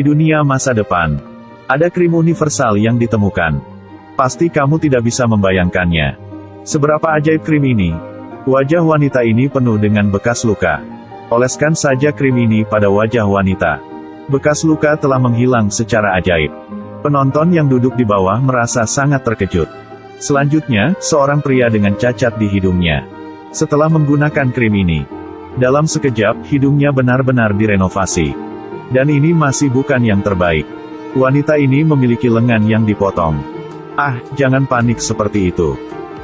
dunia masa depan, ada krim universal yang ditemukan. Pasti kamu tidak bisa membayangkannya. Seberapa ajaib krim ini. Wajah wanita ini penuh dengan bekas luka. Oleskan saja krim ini pada wajah wanita. Bekas luka telah menghilang secara ajaib. Penonton yang duduk di bawah merasa sangat terkejut. Selanjutnya, seorang pria dengan cacat di hidungnya. Setelah menggunakan krim ini, dalam sekejap, hidungnya benar-benar direnovasi. Dan ini masih bukan yang terbaik. Wanita ini memiliki lengan yang dipotong. Ah, jangan panik seperti itu.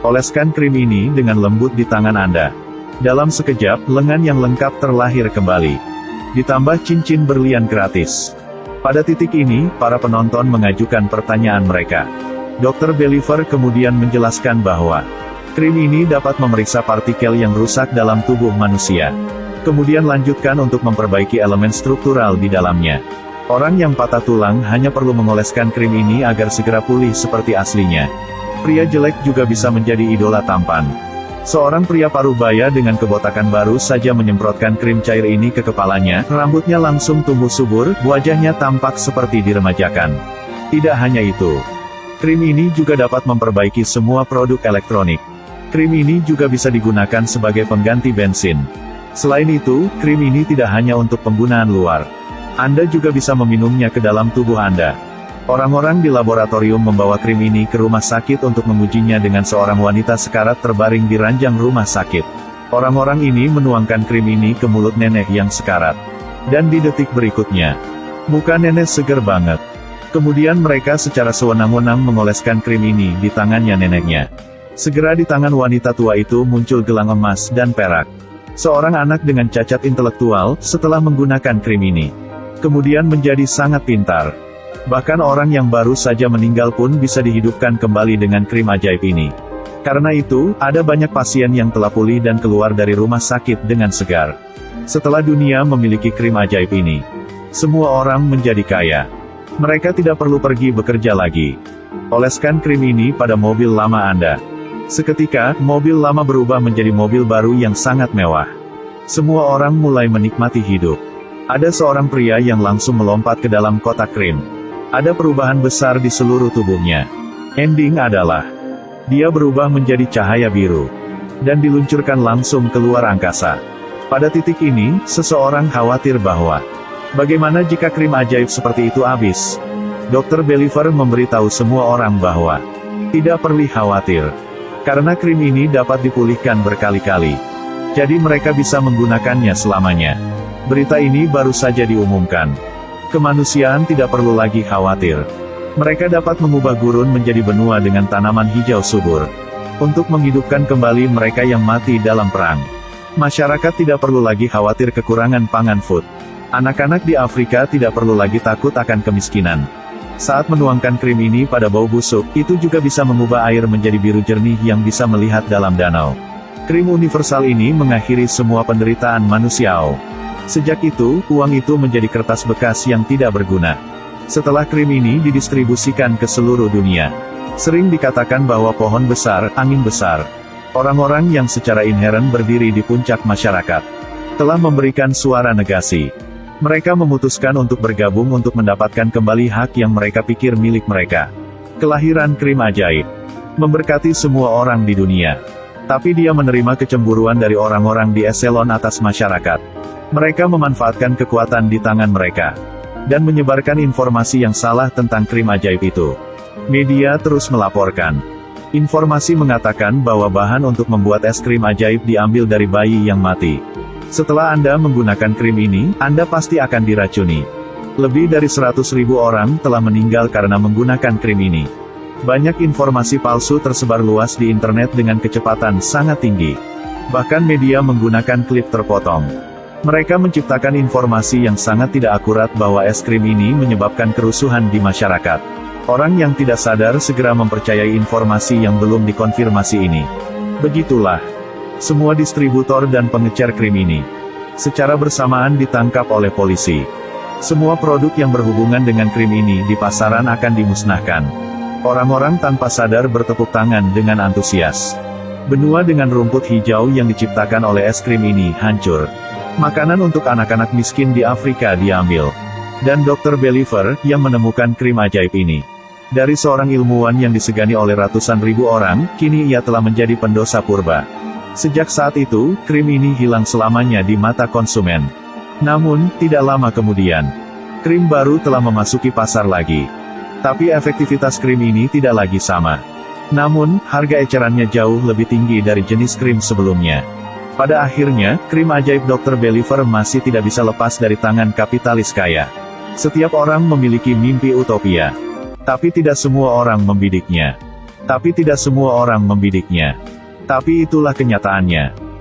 Oleskan krim ini dengan lembut di tangan Anda. Dalam sekejap, lengan yang lengkap terlahir kembali. Ditambah cincin berlian gratis. Pada titik ini, para penonton mengajukan pertanyaan mereka. Dr. Believer kemudian menjelaskan bahwa krim ini dapat memeriksa partikel yang rusak dalam tubuh manusia. Kemudian lanjutkan untuk memperbaiki elemen struktural di dalamnya. Orang yang patah tulang hanya perlu mengoleskan krim ini agar segera pulih seperti aslinya. Pria jelek juga bisa menjadi idola tampan. Seorang pria parubaya dengan kebotakan baru saja menyemprotkan krim cair ini ke kepalanya, rambutnya langsung tumbuh subur, wajahnya tampak seperti diremajakan. Tidak hanya itu. Krim ini juga dapat memperbaiki semua produk elektronik. Krim ini juga bisa digunakan sebagai pengganti bensin. Selain itu, krim ini tidak hanya untuk penggunaan luar. Anda juga bisa meminumnya ke dalam tubuh Anda. Orang-orang di laboratorium membawa krim ini ke rumah sakit untuk mengujinya dengan seorang wanita sekarat terbaring di ranjang rumah sakit. Orang-orang ini menuangkan krim ini ke mulut nenek yang sekarat. Dan di detik berikutnya, muka nenek seger banget. Kemudian mereka secara sewenang-wenang mengoleskan krim ini di tangannya neneknya. Segera di tangan wanita tua itu muncul gelang emas dan perak. Seorang anak dengan cacat intelektual, setelah menggunakan krim ini, kemudian menjadi sangat pintar. Bahkan orang yang baru saja meninggal pun bisa dihidupkan kembali dengan krim ajaib ini. Karena itu, ada banyak pasien yang telah pulih dan keluar dari rumah sakit dengan segar. Setelah dunia memiliki krim ajaib ini, semua orang menjadi kaya. Mereka tidak perlu pergi bekerja lagi. Oleskan krim ini pada mobil lama Anda. Seketika, mobil lama berubah menjadi mobil baru yang sangat mewah. Semua orang mulai menikmati hidup. Ada seorang pria yang langsung melompat ke dalam kotak krim. Ada perubahan besar di seluruh tubuhnya. Ending adalah, dia berubah menjadi cahaya biru. Dan diluncurkan langsung keluar angkasa. Pada titik ini, seseorang khawatir bahwa, bagaimana jika krim ajaib seperti itu habis? Dr. Believer memberitahu semua orang bahwa, tidak perlu khawatir. Karena krim ini dapat dipulihkan berkali-kali. Jadi mereka bisa menggunakannya selamanya. Berita ini baru saja diumumkan. Kemanusiaan tidak perlu lagi khawatir. Mereka dapat mengubah gurun menjadi benua dengan tanaman hijau subur. Untuk menghidupkan kembali mereka yang mati dalam perang. Masyarakat tidak perlu lagi khawatir kekurangan pangan food. Anak-anak di Afrika tidak perlu lagi takut akan kemiskinan. Saat menuangkan krim ini pada bau busuk, itu juga bisa mengubah air menjadi biru jernih yang bisa melihat dalam danau. Krim universal ini mengakhiri semua penderitaan manusia. Sejak itu, uang itu menjadi kertas bekas yang tidak berguna. Setelah krim ini didistribusikan ke seluruh dunia, sering dikatakan bahwa pohon besar, angin besar, orang-orang yang secara inheren berdiri di puncak masyarakat, telah memberikan suara negasi. Mereka memutuskan untuk bergabung untuk mendapatkan kembali hak yang mereka pikir milik mereka. Kelahiran krim ajaib memberkati semua orang di dunia. Tapi dia menerima kecemburuan dari orang-orang di eselon atas masyarakat. Mereka memanfaatkan kekuatan di tangan mereka. Dan menyebarkan informasi yang salah tentang krim ajaib itu. Media terus melaporkan. Informasi mengatakan bahwa bahan untuk membuat es krim ajaib diambil dari bayi yang mati. Setelah Anda menggunakan krim ini, Anda pasti akan diracuni. Lebih dari 100.000 orang telah meninggal karena menggunakan krim ini. Banyak informasi palsu tersebar luas di internet dengan kecepatan sangat tinggi. Bahkan media menggunakan klip terpotong. Mereka menciptakan informasi yang sangat tidak akurat bahwa es krim ini menyebabkan kerusuhan di masyarakat. Orang yang tidak sadar segera mempercayai informasi yang belum dikonfirmasi ini. Begitulah. Semua distributor dan pengecer krim ini secara bersamaan ditangkap oleh polisi. Semua produk yang berhubungan dengan krim ini di pasaran akan dimusnahkan. Orang-orang tanpa sadar bertepuk tangan dengan antusias. Benua dengan rumput hijau yang diciptakan oleh es krim ini hancur. Makanan untuk anak-anak miskin di Afrika diambil. dan Dr. Believer, yang menemukan krim ajaib ini. Dari seorang ilmuwan yang disegani oleh ratusan ribu orang, kini ia telah menjadi pendosa purba. Sejak saat itu, krim ini hilang selamanya di mata konsumen. Namun, tidak lama kemudian, krim baru telah memasuki pasar lagi. Tapi efektivitas krim ini tidak lagi sama. Namun, harga ecerannya jauh lebih tinggi dari jenis krim sebelumnya. Pada akhirnya, krim ajaib Dr. Believer masih tidak bisa lepas dari tangan kapitalis kaya. Setiap orang memiliki mimpi utopia. Tapi tidak semua orang membidiknya. Tapi itulah kenyataannya.